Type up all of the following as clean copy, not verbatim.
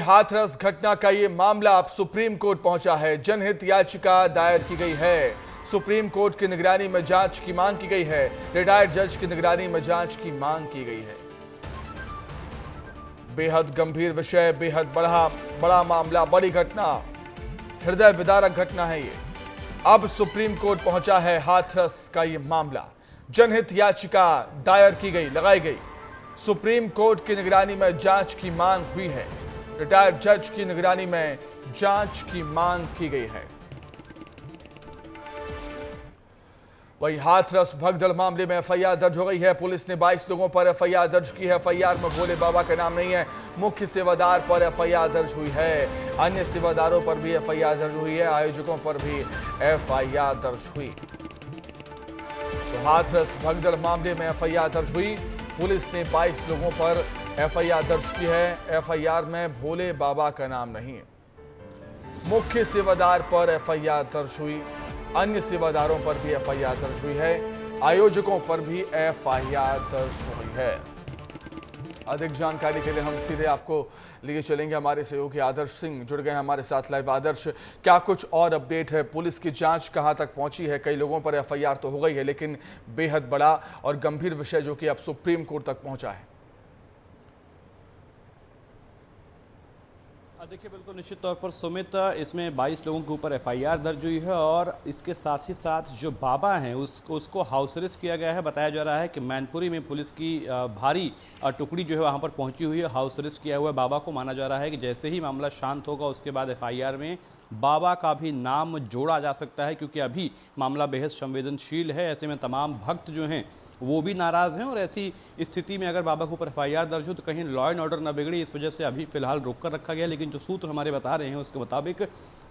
हाथरस घटना का ये मामला अब सुप्रीम कोर्ट पहुंचा है। जनहित याचिका दायर की गई है। सुप्रीम कोर्ट की निगरानी में जांच की मांग की गई है। रिटायर्ड जज की निगरानी में जांच की मांग की गई है। बेहद गंभीर विषय, बेहद बड़ा मामला, बड़ी घटना, हृदय विदारक घटना है ये। अब सुप्रीम कोर्ट पहुंचा है हाथरस का ये मामला। जनहित याचिका दायर की गई, लगाई गई। सुप्रीम कोर्ट की निगरानी में जांच की मांग हुई है। रिटायर्ड जज की निगरानी में जांच की मांग की गई है। वहीं हाथरस भगदड़ मामले में एफआईआर दर्ज हो गई है। पुलिस ने 22 लोगों पर एफआईआर दर्ज की है। एफआईआर में भोले बाबा का नाम नहीं है। मुख्य सेवादार पर एफआईआर दर्ज हुई है। अन्य सेवादारों पर भी एफआईआर दर्ज हुई है। आयोजकों पर भी एफआईआर दर्ज हुई। तो हाथरस भगदड़ मामले में एफआईआर दर्ज हुई। पुलिस ने 22 लोगों पर एफआईआर दर्ज की है। एफआईआर में भोले बाबा का नाम नहीं है। मुख्य सेवादार पर एफआईआर दर्ज हुई। अन्य सेवादारों पर भी एफआईआर दर्ज हुई है। आयोजकों पर भी एफआईआर दर्ज हुई है। अधिक जानकारी के लिए हम सीधे आपको लिए चलेंगे। हमारे सहयोगी आदर्श सिंह जुड़ गए हैं हमारे साथ लाइव। आदर्श, क्या कुछ और अपडेट है? पुलिस की जांच कहां तक पहुंची है? कई लोगों पर एफआईआर तो हो गई है, लेकिन बेहद बड़ा और गंभीर विषय जो कि अब सुप्रीम कोर्ट तक पहुंचा है। देखिए, बिल्कुल निश्चित तौर पर सुमित, इसमें 22 लोगों के ऊपर एफआईआर दर्ज हुई है और इसके साथ ही साथ जो बाबा हैं उसको हाउस अरेस्ट किया गया है। बताया जा रहा है कि मैनपुरी में पुलिस की भारी टुकड़ी जो है वहां पर पहुंची हुई है। हाउस अरेस्ट किया हुआ है बाबा को। माना जा रहा है कि जैसे ही मामला शांत होगा उसके बाद एफआईआर में बाबा का भी नाम जोड़ा जा सकता है, क्योंकि अभी मामला बेहद संवेदनशील है। ऐसे में तमाम भक्त जो हैं वो भी नाराज़ हैं और ऐसी स्थिति में अगर बाबा के ऊपर एफआईआर दर्ज हो तो कहीं लॉ एंड ऑर्डर न बिगड़े, इस वजह से अभी फिलहाल रोक कर रखा गया। लेकिन जो सूत्र हमारे बता रहे हैं उसके मुताबिक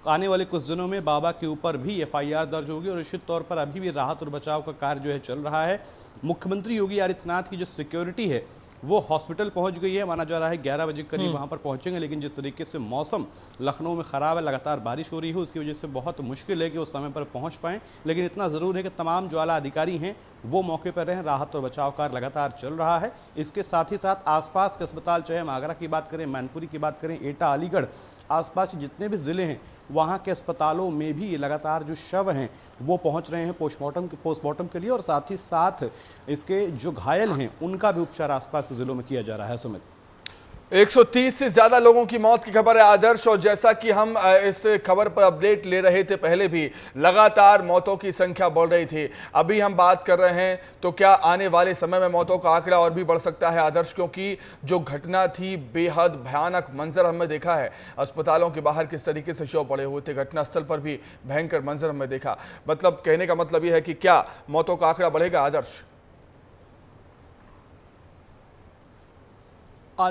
आने वाले कुछ दिनों में बाबा के ऊपर भी एफआईआर दर्ज होगी और निश्चित तौर पर अभी भी राहत और बचाव का कार्य जो है चल रहा है। मुख्यमंत्री योगी आदित्यनाथ की जो सिक्योरिटी है वो हॉस्पिटल पहुंच गई है। माना जा रहा है 11 बजे करीब वहां पर पहुंचेंगे, लेकिन जिस तरीके से मौसम लखनऊ में ख़राब है, लगातार बारिश हो रही है, उसकी वजह से बहुत मुश्किल है कि उस समय पर पहुंच पाएं। लेकिन इतना ज़रूर है कि तमाम जो आला अधिकारी हैं वो मौके पर रहें। राहत और बचाव कार्य लगातार चल रहा है। इसके साथ ही साथ आसपास के अस्पताल, चाहे हम आगरा की बात करें, मैनपुरी की बात करें, एटा, अलीगढ़, आसपास जितने भी ज़िले हैं वहाँ के अस्पतालों में भी लगातार जो शव हैं वो पहुँच रहे हैं पोस्टमार्टम के लिए और साथ ही साथ इसके जो घायल हैं उनका भी उपचार आसपास के ज़िलों में किया जा रहा है। सुमित, 130 से ज्यादा लोगों की मौत की खबर है आदर्श, और जैसा कि हम इस खबर पर अपडेट ले रहे थे पहले भी, लगातार मौतों की संख्या बढ़ रही थी। अभी हम बात कर रहे हैं तो क्या आने वाले समय में मौतों का आंकड़ा और भी बढ़ सकता है आदर्श? क्योंकि जो घटना थी बेहद भयानक मंजर हमने देखा है। अस्पतालों के बाहर किस तरीके से शव पड़े हुए थे, घटनास्थल पर भी भयंकर मंजर हमने देखा। मतलब कहने का मतलब यह है कि क्या मौतों का आंकड़ा बढ़ेगा आदर्श?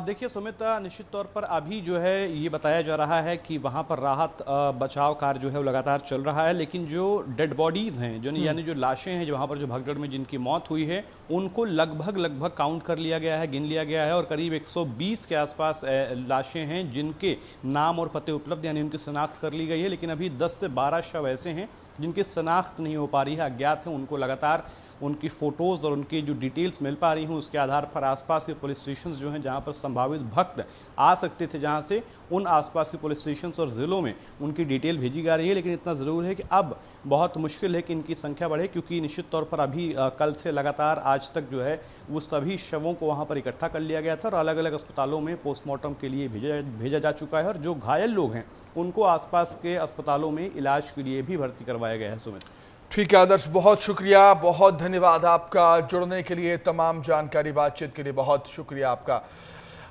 देखिए सुमित, निश्चित तौर पर अभी जो है ये बताया जा रहा है कि वहाँ पर राहत बचाव कार्य जो है वो लगातार चल रहा है। लेकिन जो डेड बॉडीज़ हैं, जो यानी जो लाशें हैं, जो वहाँ पर जो भगदड़ में जिनकी मौत हुई है उनको लगभग काउंट कर लिया गया है, गिन लिया गया है और करीब 120 के आसपास लाशें हैं जिनके नाम और पते उपलब्ध, यानी उनकी शनाख्त कर ली गई है। लेकिन अभी 10 से 12 शव ऐसे हैं जिनकी शनाख्त नहीं हो पा रही है, अज्ञात हैं। उनको लगातार उनकी फ़ोटोज़ और उनकी जो डिटेल्स मिल पा रही हैं उसके आधार पर आसपास के पुलिस स्टेशन जो हैं जहां पर संभावित भक्त आ सकते थे, जहां से उन आसपास के पुलिस स्टेशन और ज़िलों में उनकी डिटेल भेजी जा रही है। लेकिन इतना ज़रूर है कि अब बहुत मुश्किल है कि इनकी संख्या बढ़े, क्योंकि निश्चित तौर पर अभी कल से लगातार आज तक जो है वो सभी शवों को वहाँ पर इकट्ठा कर लिया गया था और अलग अलग अस्पतालों में पोस्टमार्टम के लिए भेजा जा चुका है और जो घायल लोग हैं उनको आसपास के अस्पतालों में इलाज के लिए भी भर्ती करवाया गया है। सुमित, ठीक है आदर्श, बहुत शुक्रिया, बहुत धन्यवाद आपका जुड़ने के लिए, तमाम जानकारी, बातचीत के लिए बहुत शुक्रिया आपका।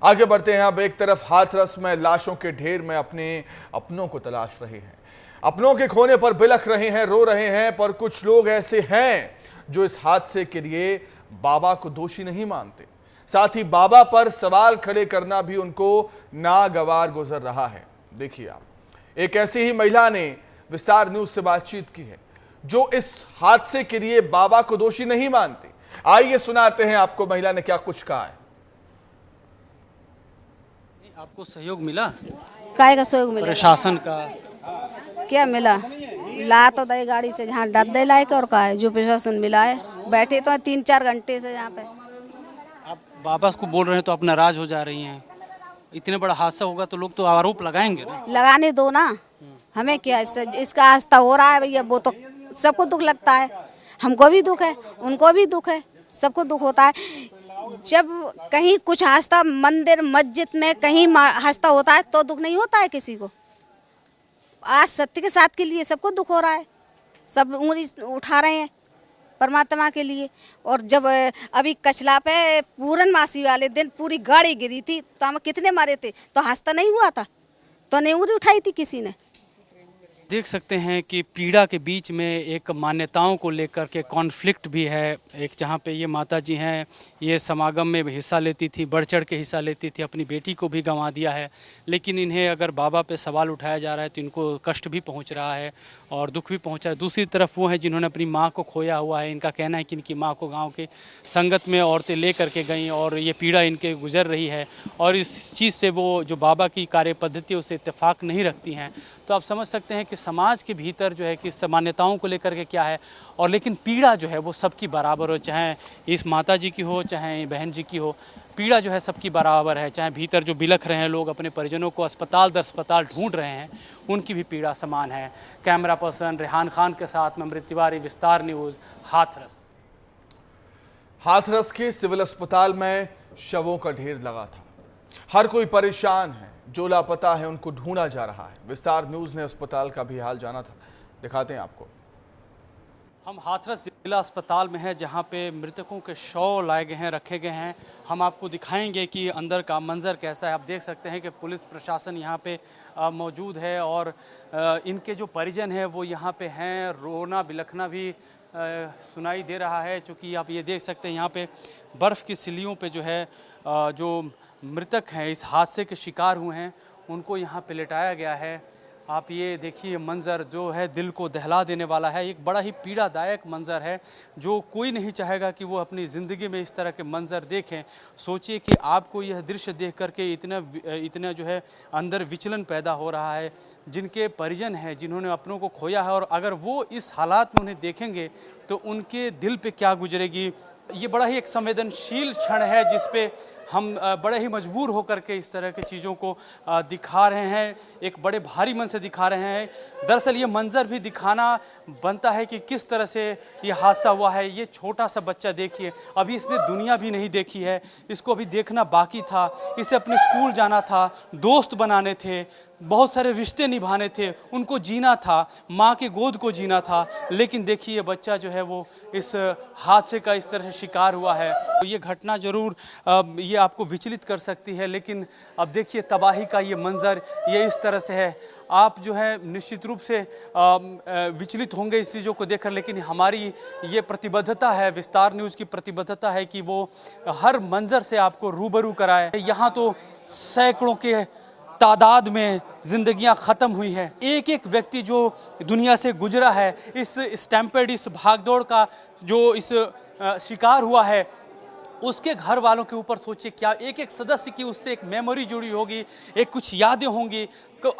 आगे बढ़ते हैं। अब एक तरफ हाथरस में लाशों के ढेर में अपनों को तलाश रहे हैं, अपनों के खोने पर बिलख रहे हैं, रो रहे हैं, पर कुछ लोग ऐसे हैं जो इस हादसे के लिए बाबा को दोषी नहीं मानते। साथ ही बाबा पर सवाल खड़े करना भी उनको नागवार गुजर रहा है। देखिए आप, एक ऐसी ही महिला ने विस्तार न्यूज से बातचीत की है जो इस हादसे के लिए बाबा को दोषी नहीं मानती। आइए सुनाते हैं आपको महिला ने क्या कुछ कहा है। आपको सहयोग मिला? काय का सहयोग मिला? प्रशासन का क्या मिला? ला तो दे गाड़ी से जहाँ डर दे लायक, और का है जो प्रशासन मिला है। बैठे तो 3-4 घंटे से यहाँ पे। आप बाबा को बोल रहे हैं तो आप नाराज हो जा रही हैं, इतने बड़ा हादसा होगा तो लोग तो आरोप लगाएंगे ना। लगाने दो ना, हमें क्या इसका आस्था हो रहा है भैया, वो तो सबको दुख लगता है, हमको भी दुख है, उनको भी दुख है, सबको दुख होता है। जब कहीं कुछ हादसा मंदिर मस्जिद में कहीं हादसा होता है तो दुख नहीं होता है किसी को। आज सत्य के साथ के लिए सबको दुख हो रहा है, सब उंगली उठा रहे हैं परमात्मा के लिए। और जब अभी कचला पे पूर्णमासी वाले दिन पूरी गाड़ी गिरी थी तो हम कितने मारे थे, तो हादसा नहीं हुआ था, तो नहीं उंगली उठाई थी किसी ने। देख सकते हैं कि पीड़ा के बीच में एक मान्यताओं को लेकर के कॉन्फ्लिक्ट भी है। एक जहाँ पे ये माता जी हैं, ये समागम में हिस्सा लेती थी, बढ़ चढ़ के हिस्सा लेती थी, अपनी बेटी को भी गंवा दिया है, लेकिन इन्हें अगर बाबा पे सवाल उठाया जा रहा है तो इनको कष्ट भी पहुँच रहा है और दुख भी पहुँच रहा है। दूसरी तरफ वो हैं जिन्होंने अपनी माँ को खोया हुआ है। इनका कहना है कि इनकी माँ को गाँव के संगत में औरतें ले करके गईं और ये पीड़ा इनके गुजर रही है और इस चीज़ से वो जो बाबा की कार्य पद्धति उससे इत्तेफाक नहीं रखती हैं। तो आप समझ सकते हैं कि समाज के भीतर जो है कि मान्यताओं को लेकर के क्या है, और लेकिन पीड़ा जो है वो सबकी बराबर हो, चाहे इस माता जी की हो चाहे बहन जी की हो, पीड़ा जो है सबकी बराबर है। चाहे भीतर जो बिलख रहे हैं लोग, अपने परिजनों को अस्पताल दर अस्पताल ढूंढ रहे हैं, उनकी भी पीड़ा समान है। कैमरा पर्सन रेहान खान के साथ मैं अमृत तिवारी, विस्तार न्यूज़, हाथरस। हाथरस के सिविल अस्पताल में शवों का ढेर लगा था, हर कोई परेशान है, जो लापता है उनको ढूंढा जा रहा है। विस्तार न्यूज़ ने अस्पताल का भी हाल जाना था, दिखाते हैं आपको। हम हाथरस जिला अस्पताल में हैं जहां पे मृतकों के शव लाए गए हैं, रखे गए हैं। हम आपको दिखाएंगे कि अंदर का मंजर कैसा है। आप देख सकते हैं कि पुलिस प्रशासन यहां पे मौजूद है और इनके जो परिजन हैं वो यहां पे हैं। रोना बिलखना भी सुनाई दे रहा है, चूँकि आप ये देख सकते हैं यहाँ पे बर्फ़ की सिल्लियों पे जो है जो मृतक हैं, इस हादसे के शिकार हुए हैं, उनको यहाँ पे लिटाया गया है। आप ये देखिए मंज़र जो है दिल को दहला देने वाला है। एक बड़ा ही पीड़ादायक मंज़र है जो कोई नहीं चाहेगा कि वो अपनी ज़िंदगी में इस तरह के मंज़र देखें। सोचिए कि आपको यह दृश्य देख करके इतना जो है अंदर विचलन पैदा हो रहा है। जिनके परिजन हैं, जिन्होंने अपनों को खोया है, और अगर वो इस हालात में उन्हें देखेंगे तो उनके दिल पे क्या गुजरेगी। ये बड़ा ही एक संवेदनशील क्षण है जिस पे हम बड़े ही मजबूर होकर के इस तरह की चीज़ों को दिखा रहे हैं, एक बड़े भारी मन से दिखा रहे हैं। दरअसल ये मंज़र भी दिखाना बनता है कि किस तरह से ये हादसा हुआ है। ये छोटा सा बच्चा देखिए, अभी इसने दुनिया भी नहीं देखी है, इसको अभी देखना बाकी था। इसे अपने स्कूल जाना था, दोस्त बनाने थे, बहुत सारे रिश्ते निभाने थे, उनको जीना था, माँ के गोद को जीना था, लेकिन देखिए बच्चा जो है वो इस हादसे का इस तरह से शिकार हुआ है। तो ये घटना ज़रूर ये आपको विचलित कर सकती है, लेकिन अब देखिए तबाही का ये मंज़र ये इस तरह से है। आप जो है निश्चित रूप से विचलित होंगे इस चीज़ों को देखकर, लेकिन हमारी ये प्रतिबद्धता है, विस्तार न्यूज़ की प्रतिबद्धता है कि वो हर मंज़र से आपको रूबरू कराए। यहाँ तो सैकड़ों के तादाद में जिंदगियां ख़त्म हुई हैं। एक एक व्यक्ति जो दुनिया से गुजरा है, इस स्टैम्पेड, इस भागदौड़ का जो इस शिकार हुआ है, उसके घर वालों के ऊपर सोचिए क्या एक एक सदस्य की उससे एक मेमोरी जुड़ी होगी, एक कुछ यादें होंगी,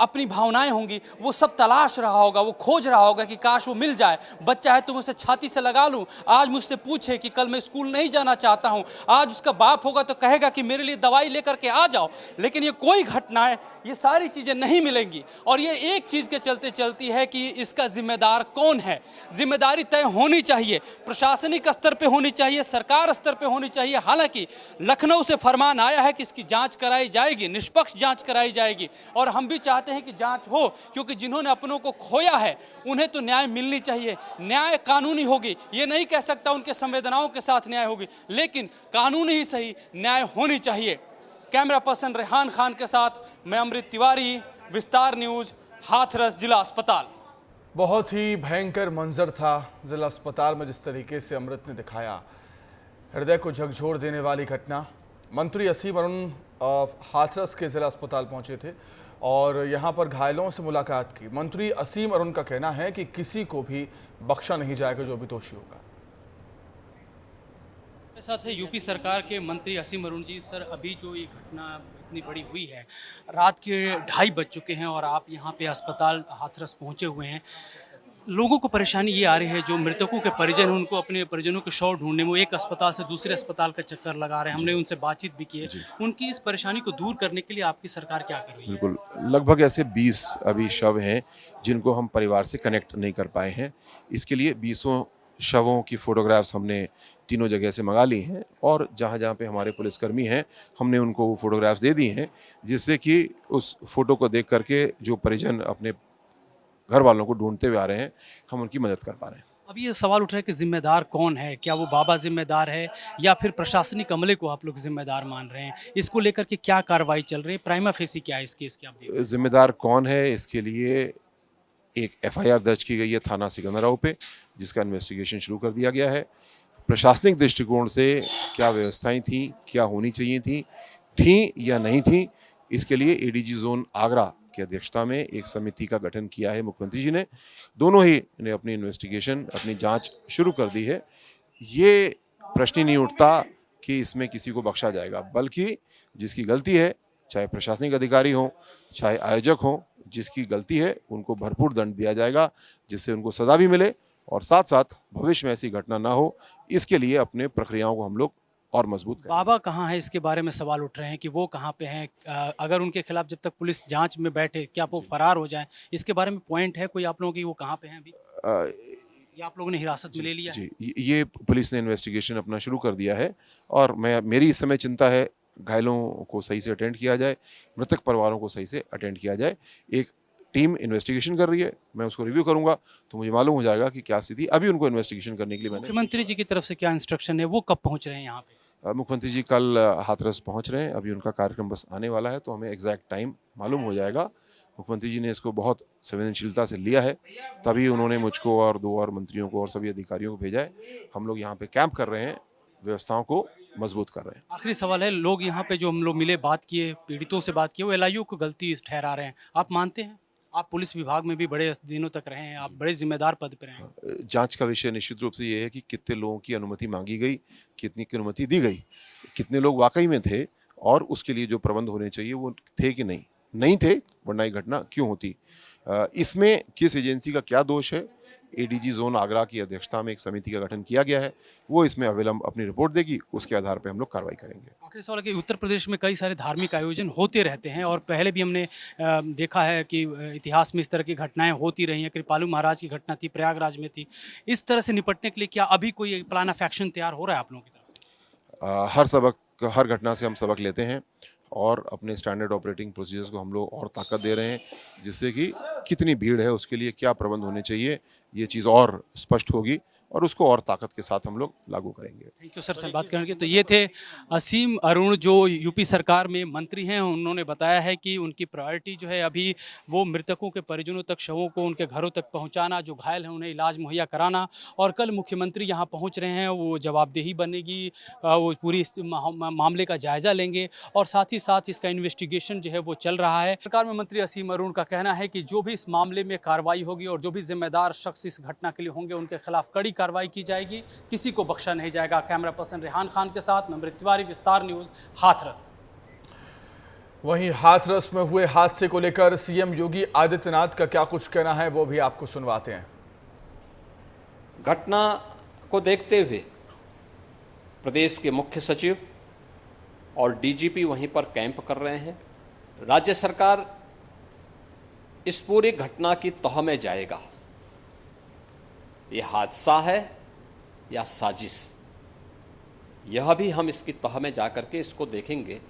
अपनी भावनाएं होंगी। वो सब तलाश रहा होगा, वो खोज रहा होगा कि काश वो मिल जाए। बच्चा है तो मैं उसे छाती से लगा लूं, आज मुझसे पूछे कि कल मैं स्कूल नहीं जाना चाहता हूं। आज उसका बाप होगा तो कहेगा कि मेरे लिए दवाई लेकर के आ जाओ। लेकिन ये कोई घटनाएं, ये सारी चीज़ें नहीं मिलेंगी। और ये एक चीज़ के चलते चलती है कि इसका जिम्मेदार कौन है। जिम्मेदारी तय होनी चाहिए, प्रशासनिक स्तर पर होनी चाहिए, सरकार स्तर पर होनी चाहिए। हालांकि लखनऊ से फरमान आया है कि इसकी जांच कराई जाएगी, निष्पक्ष जांच कराई जाएगी, और हम भी चाहते हैं कि जांच हो, क्योंकि जिन्होंने अपनों को खोया है उन्हें तो न्याय मिलनी चाहिए। न्याय कानूनी होगी, ये नहीं कह सकता उनके संवेदनाओं के साथ न्याय होगी, लेकिन कानूनी ही सही न्याय होनी चाहिए। कैमरा पर्सन रेहान खान के साथ मैं अमृत तिवारी, विस्तार न्यूज़, हाथरस जिला अस्पताल। बहुत ही भयंकर मंजर था जिला अस्पताल में, जिस तरीके से अमृत ने दिखाया, हृदय को झकझोर देने वाली घटना। मंत्री असीम अरुण हाथरस के जिला अस्पताल पहुंचे थे और यहां पर घायलों से मुलाकात की। मंत्री असीम अरुण का कहना है कि किसी को भी बख्शा नहीं जाएगा जो भी दोषी होगा। मेरे साथ है यूपी सरकार के मंत्री असीम अरुण जी। सर, अभी जो ये घटना इतनी बड़ी हुई है, रात के 2:30 बज चुके हैं और आप यहाँ पे अस्पताल हाथरस पहुँचे हुए हैं। लोगों को परेशानी ये आ रही है, जो मृतकों के परिजन हैं उनको अपने परिजनों के शव ढूंढने में वो एक अस्पताल से दूसरे अस्पताल का चक्कर लगा रहे हैं। हमने उनसे बातचीत भी की है। उनकी इस परेशानी को दूर करने के लिए आपकी सरकार क्या कर रही है? बिल्कुल, लगभग ऐसे 20 अभी शव हैं जिनको हम परिवार से कनेक्ट नहीं कर पाए हैं। इसके लिए 20 शवों की फ़ोटोग्राफ्स हमने तीनों जगह से मंगा ली हैं और जहाँ जहाँ पे हमारे पुलिसकर्मी हैं हमने उनको वो फ़ोटोग्राफ्स दे दी हैं, जिससे कि उस फ़ोटो को देख करके जो परिजन अपने घर वालों को ढूंढते हुए आ रहे हैं, हम उनकी मदद कर पा रहे हैं। अब ये सवाल उठ रहा है कि जिम्मेदार कौन है? क्या वो बाबा जिम्मेदार है या फिर प्रशासनिक अमले को आप लोग जिम्मेदार मान रहे हैं? इसको लेकर के क्या कार्रवाई चल रही है? प्राइमा फेसी क्या है इस केस की आप देख रहे हैं? जिम्मेदार कौन है, इसके लिए एक FIR दर्ज की गई है थाना सिकंदराव पे, जिसका इन्वेस्टिगेशन शुरू कर दिया गया है। प्रशासनिक दृष्टिकोण से क्या व्यवस्थाएं थी, क्या होनी चाहिए थी या नहीं थी, इसके लिए ADG जोन आगरा की अध्यक्षता में एक समिति का गठन किया है मुख्यमंत्री जी ने। दोनों ही ने अपनी इन्वेस्टिगेशन, अपनी जांच शुरू कर दी है। ये प्रश्न ही नहीं उठता कि इसमें किसी को बख्शा जाएगा, बल्कि जिसकी गलती है, चाहे प्रशासनिक अधिकारी हों, चाहे आयोजक हों, जिसकी गलती है उनको भरपूर दंड दिया जाएगा, जिससे उनको सज़ा भी मिले और साथ साथ भविष्य में ऐसी घटना ना हो। इसके लिए अपने प्रक्रियाओं को हम लोग और मजबूत करें। बाबा कहाँ है, इसके बारे में सवाल उठ रहे हैं कि वो कहाँ पे हैं? अगर उनके खिलाफ जब तक पुलिस जांच में बैठे, क्या वो फरार हो जाए? इसके बारे में पॉइंट है कोई आप लोगों की, वो कहाँ पे हैं अभी, या आप लोगों ने हिरासत में ले लिया है? जी, ये पुलिस ने इन्वेस्टिगेशन अपना शुरू कर दिया है और मेरी इस समय चिंता है घायलों को सही से अटेंड किया जाए, मृतक परिवारों को सही से अटेंड किया जाए। एक टीम इन्वेस्टिगेशन कर रही है, मैं उसको रिव्यू करूंगा तो मुझे मालूम हो जाएगा कि क्या स्थिति। अभी उनको इन्वेस्टिगेशन करने के लिए मैंने मुख्यमंत्री जी की तरफ से क्या इंस्ट्रक्शन है? वो कब पहुंच रहे हैं यहाँ पे? मुख्यमंत्री जी कल हाथरस पहुंच रहे हैं। अभी उनका कार्यक्रम बस आने वाला है, तो हमें एग्जैक्ट टाइम मालूम हो जाएगा। मुख्यमंत्री जी ने इसको बहुत संवेदनशीलता से लिया है, तभी उन्होंने मुझको और 2 और मंत्रियों को और सभी अधिकारियों को भेजा है। हम लोग यहाँ पे कैंप कर रहे हैं, व्यवस्थाओं को मजबूत कर रहे हैं। आखिरी सवाल है, लोग यहाँ पे जो हम लोग मिले, बात किए, पीड़ितों से बात किए, वो LIU को गलती ठहरा रहे हैं। आप मानते हैं? आप पुलिस विभाग में भी बड़े दिनों तक रहे हैं, आप बड़े जिम्मेदार पद पर रहे हैं। जांच का विषय निश्चित रूप से ये है कि कितने लोगों की अनुमति मांगी गई, कितनी की अनुमति दी गई, कितने लोग वाकई में थे और उसके लिए जो प्रबंध होने चाहिए वो थे कि नहीं थे, वरना ये घटना क्यों होती। इसमें किस एजेंसी का क्या दोष है, ADG जोन आगरा की अध्यक्षता में एक समिति का गठन किया गया है, वो इसमें अविलंब अपनी रिपोर्ट देगी, उसके आधार पर हम लोग कार्रवाई करेंगे। आखिरी सवाल है कि उत्तर प्रदेश में कई सारे धार्मिक आयोजन होते रहते हैं और पहले भी हमने देखा है कि इतिहास में इस तरह की घटनाएं होती रही हैं। कृपालु महाराज की घटना थी, प्रयागराज में थी। इस तरह से निपटने के लिए क्या अभी कोई प्लान ऑफ एक्शन तैयार हो रहा है आप लोगों की तरफ से? हर घटना से हम सबक लेते हैं और अपने स्टैंडर्ड ऑपरेटिंग प्रोसीजर्स को हम लोग और ताकत दे रहे हैं, जिससे कि कितनी भीड़ है उसके लिए क्या प्रबंध होने चाहिए, ये चीज़ और स्पष्ट होगी और उसको और ताकत के साथ हम लोग लागू करेंगे। थैंक यू सर से बात करने के। तो ये थे असीम अरुण, जो यूपी सरकार में मंत्री हैं। उन्होंने बताया है कि उनकी प्रायोरिटी जो है अभी वो मृतकों के परिजनों तक, शवों को उनके घरों तक पहुंचाना, जो घायल हैं उन्हें इलाज मुहैया कराना। और कल मुख्यमंत्री यहाँ पहुँच रहे हैं, वो जवाबदेही बनेगी, वो पूरी इस मामले का जायजा लेंगे और साथ ही साथ इसका इन्वेस्टिगेशन जो है वो चल रहा है। सरकार में मंत्री असीम अरुण का कहना है कि जो भी इस मामले में कार्रवाई होगी और जो भी जिम्मेदार शख्स इस घटना के लिए होंगे उनके खिलाफ कड़ी कार्रवाई की जाएगी, किसी को बख्शा नहीं जाएगा। कैमरा पर्सन रेहान खान के साथ मैं अमृत तिवारी, विस्तार न्यूज़, हाथरस। वहीं हाथरस में हुए हादसे को लेकर CM योगी आदित्यनाथ का क्या कुछ कहना है, वो भी आपको सुनवाते हैं। घटना को देखते हुए प्रदेश के मुख्य सचिव और DGP वहीं पर कैंप कर रहे हैं। राज्य सरकार इस पूरी घटना की तह में जाएगा, ये हादसा है या साजिश, यह भी हम इसकी तह में जाकर के इसको देखेंगे।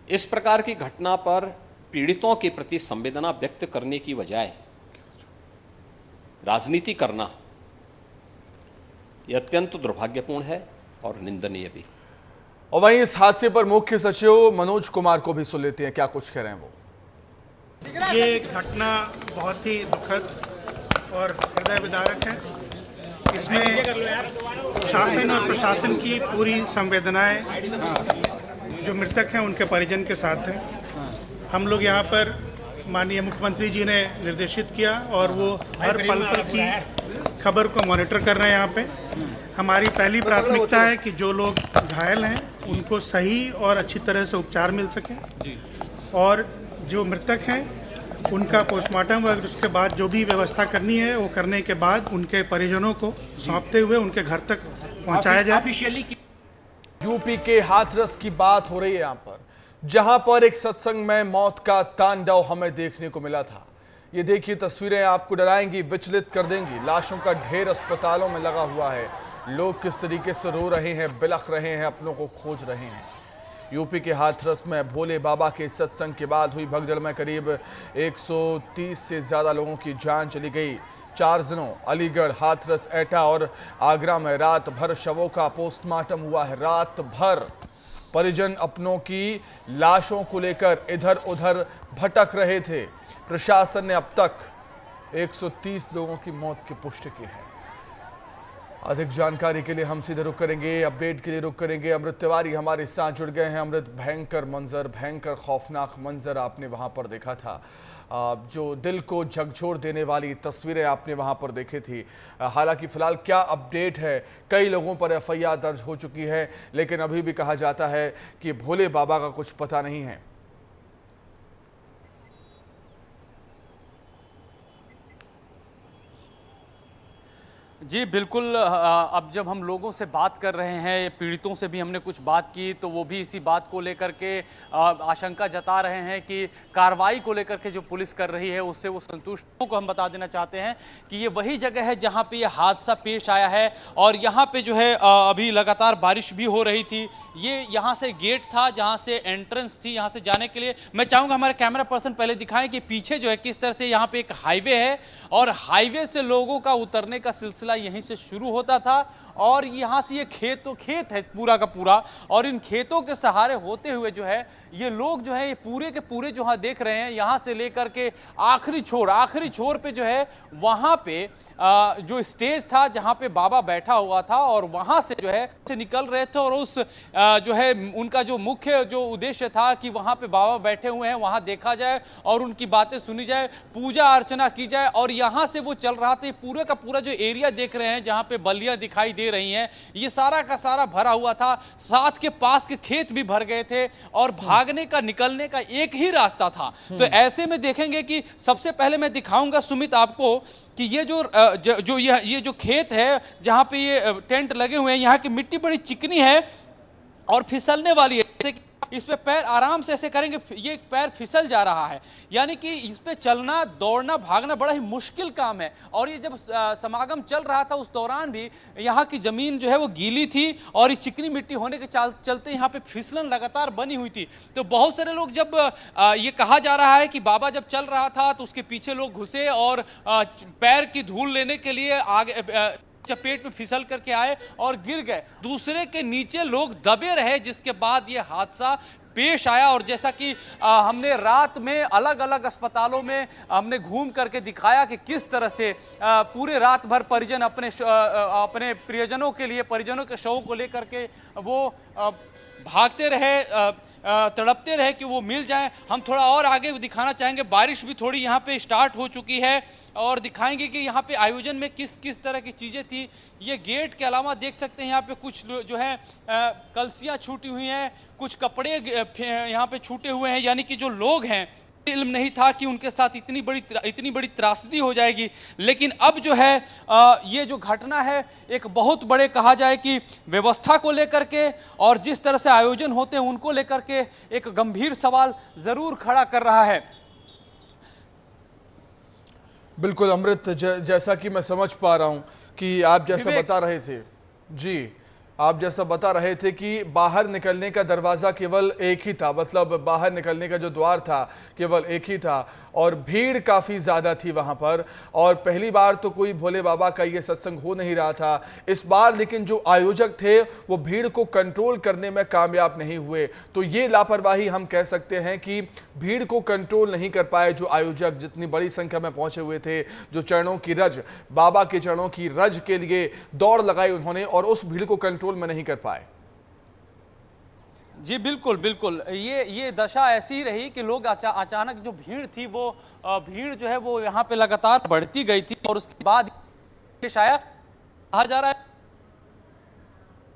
इस प्रकार की घटना पर पीड़ितों के प्रति संवेदना व्यक्त करने की बजाय राजनीति करना यह अत्यंत दुर्भाग्यपूर्ण है और निंदनीय भी। और वहीं इस हादसे पर मुख्य सचिव मनोज कुमार को भी सुन लेते हैं, क्या कुछ कह रहे हैं वो। ये घटना बहुत ही दुखद और हृदय विदारक है। इसमें शासन और प्रशासन की पूरी संवेदनाएं जो मृतक हैं उनके परिजन के साथ हैं। हम लोग यहाँ पर माननीय मुख्यमंत्री जी ने निर्देशित किया और वो हर पल की खबर को मॉनिटर कर रहे हैं। यहाँ पे हमारी पहली प्राथमिकता है कि जो लोग घायल हैं उनको सही और अच्छी तरह से उपचार मिल सके और जो मृतक हैं उनका पोस्टमार्टम और उसके बाद जो भी व्यवस्था करनी है वो करने के बाद उनके परिजनों को सौंपते हुए उनके घर तक पहुंचाया जाए। यूपी के हाथरस की बात हो रही है यहाँ पर, जहां पर एक सत्संग में मौत का तांडव हमें देखने को मिला था। ये देखिए तस्वीरें आपको डराएंगी, विचलित कर देंगी। लाशों का ढेर अस्पतालों में लगा हुआ है। लोग किस तरीके से रो रहे हैं, बिलख रहे हैं, अपनों को खोज रहे हैं। यूपी के हाथरस में भोले बाबा के सत्संग के बाद हुई भगदड़ में करीब 130 से ज्यादा लोगों की जान चली गई। 4 दिनों अलीगढ़, हाथरस, एटा और आगरा में रात भर शवों का पोस्टमार्टम हुआ है। रात भर परिजन अपनों की लाशों को लेकर इधर उधर भटक रहे थे। प्रशासन ने अब तक 130 लोगों की मौत की पुष्टि की है। अधिक जानकारी के लिए हम सीधे रुक करेंगे, अपडेट के लिए रुक करेंगे। अमृत तिवारी हमारे साथ जुड़ गए हैं। अमृत, भयंकर मंजर, भयंकर खौफनाक मंजर आपने वहां पर देखा था। जो दिल को झकझोर देने वाली तस्वीरें आपने वहां पर देखी थी। हालांकि फिलहाल क्या अपडेट है? कई लोगों पर एफआईआर दर्ज हो चुकी है, लेकिन अभी भी कहा जाता है कि भोले बाबा का कुछ पता नहीं है। जी बिल्कुल। अब जब हम लोगों से बात कर रहे हैं, पीड़ितों से भी हमने कुछ बात की, तो वो भी इसी बात को लेकर के आशंका जता रहे हैं कि कार्रवाई को लेकर के जो पुलिस कर रही है उससे वो संतुष्ट को हम बता देना चाहते हैं कि ये वही जगह है जहां पे ये हादसा पेश आया है। और यहाँ पे जो है अभी लगातार बारिश भी हो रही थी। ये यहाँ से गेट था जहाँ से एंट्रेंस थी, यहाँ से जाने के लिए मैं चाहूँगा हमारे कैमरा पर्सन पहले दिखाएं कि पीछे जो है किस तरह से यहाँ पे एक हाईवे है और हाईवे से लोगों का उतरने का सिलसिला यहीं से शुरू होता था। और यहां से ये खेत है पूरा का पूरा, और इन खेतों के सहारे होते हुए जो है ये लोग जो है ये पूरे के पूरे जो हाँ देख रहे हैं, यहां से लेकर के आखिरी छोर पे जो है वहां पे जो स्टेज था जहां पे बाबा बैठा हुआ था, और वहां से जो है से निकल रहे थे। और उस जो है उनका जो मुख्य जो उद्देश्य था कि वहां पे बाबा बैठे हुए हैं, वहां देखा जाए और उनकी बातें सुनी जाए, पूजा अर्चना की जाए। और यहां से वो चल रहा था। पूरे का पूरा जो एरिया देख रहे हैं जहां पे बलियां दिखाई दे रही हैं, ये सारा का सारा भरा हुआ था। साथ के पास के खेत भी भर गए थे और भागने का, निकलने का एक ही रास्ता था। तो ऐसे में देखेंगे कि सबसे पहले मैं दिखाऊंगा सुमित आपको कि ये ये जो खेत है जहां पे ये टेंट लगे हुए हैं, यहाँ की मिट्टी बड़ी चिकनी है और फिसलने वाली है। जैसे इस पे पैर आराम से ऐसे करेंगे, ये पैर फिसल जा रहा है। यानी कि इस पे चलना, दौड़ना, भागना बड़ा ही मुश्किल काम है। और ये जब समागम चल रहा था उस दौरान भी यहाँ की जमीन जो है वो गीली थी और ये चिकनी मिट्टी होने के चलते यहाँ पे फिसलन लगातार बनी हुई थी। तो बहुत सारे लोग, जब ये कहा जा रहा है कि बाबा जब चल रहा था तो उसके पीछे लोग घुसे और पैर की धूल लेने के लिए आगे चपेट में फिसल करके आए और गिर गए। दूसरे के नीचे लोग दबे रहे, जिसके बाद ये हादसा पेश आया। और जैसा कि हमने रात में अलग अलग अस्पतालों में हमने घूम करके दिखाया कि किस तरह से पूरे रात भर परिजन अपने प्रियजनों के लिए, परिजनों के शवों को लेकर के वो भागते रहे, तड़पते रहे कि वो मिल जाएं। हम थोड़ा और आगे दिखाना चाहेंगे। बारिश भी थोड़ी यहाँ पे स्टार्ट हो चुकी है और दिखाएंगे कि यहाँ पे आयोजन में किस किस तरह की चीज़ें थी। ये गेट के अलावा देख सकते हैं यहाँ पे कुछ जो है कलसियाँ छूटी हुई हैं, कुछ कपड़े यहाँ पे छूटे हुए हैं। यानी कि जो लोग हैं, इल्म नहीं था कि उनके साथ इतनी बड़ी त्रासदी हो जाएगी। लेकिन अब जो है ये जो घटना है एक बहुत बड़े, कहा जाए कि व्यवस्था को लेकर के और जिस तरह से आयोजन होते हैं उनको लेकर के एक गंभीर सवाल जरूर खड़ा कर रहा है। बिल्कुल अमृत, जैसा कि मैं समझ पा रहा हूं कि आप जैसा बता रहे थे, जी आप जैसा बता रहे थे कि बाहर निकलने का दरवाज़ा केवल एक ही था, मतलब बाहर निकलने का जो द्वार था केवल एक ही था और भीड़ काफ़ी ज़्यादा थी वहाँ पर। और पहली बार तो कोई भोले बाबा का ये सत्संग हो नहीं रहा था इस बार, लेकिन जो आयोजक थे वो भीड़ को कंट्रोल करने में कामयाब नहीं हुए। तो ये लापरवाही हम कह सकते हैं कि भीड़ को कंट्रोल नहीं कर पाए जो आयोजक, जितनी बड़ी संख्या में पहुँचे हुए थे। जो चरणों की रज, बाबा के चरणों की रज के लिए दौड़ लगाई उन्होंने और उस भीड़ को कंट्रोल में नहीं कर पाए। जी बिल्कुल बिल्कुल, ये दशा ऐसी ही रही कि लोग अचानक जो भीड़ थी वो भीड़ जो है वो यहाँ पे लगातार बढ़ती गई थी। और उसके बाद शायद कहा जा रहा है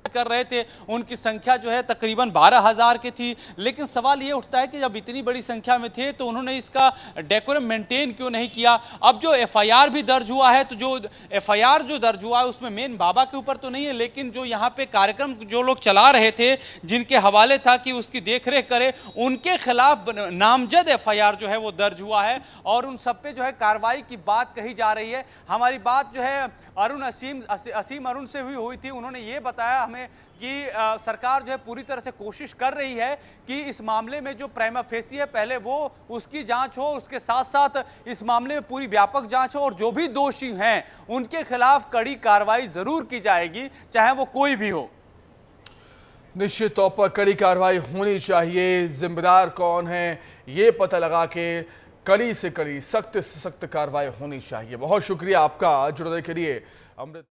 कर रहे थे उनकी संख्या जो है तकरीबन 12,000 की थी। लेकिन सवाल ये उठता है कि जब इतनी बड़ी संख्या में थे तो उन्होंने इसका डेकोरम मेंटेन क्यों नहीं किया। अब जो एफआईआर भी दर्ज हुआ है, तो जो एफआईआर जो दर्ज हुआ है उसमें मेन बाबा के ऊपर तो नहीं है, लेकिन जो यहाँ पे कार्यक्रम जो लोग चला रहे थे, जिनके हवाले था कि उसकी देखरेख करे, उनके खिलाफ नामजद एफआईआर जो है वो दर्ज हुआ है और उन सब पे जो है कार्रवाई की बात कही जा रही है। हमारी बात जो है असीम अरुण से भी हुई थी। उन्होंने ये बताया हमें कि सरकार जो है पूरी तरह से कोशिश कर रही है कि इस मामले में जो प्राइमा फेसी है पहले वो उसकी जांच हो, उसके साथ साथ इस मामले में पूरी व्यापक जांच हो और जो भी दोषी हैं उनके खिलाफ कड़ी कार्रवाई जरूर की जाएगी, चाहे वो कोई भी हो। निश्चित तौर पर कड़ी कार्रवाई होनी चाहिए। जिम्मेदार कौन है ये पता लगा के कड़ी से कड़ी, सख्त से सख्त कार्रवाई होनी चाहिए। बहुत शुक्रिया आपका जुड़ने के लिए अमृत।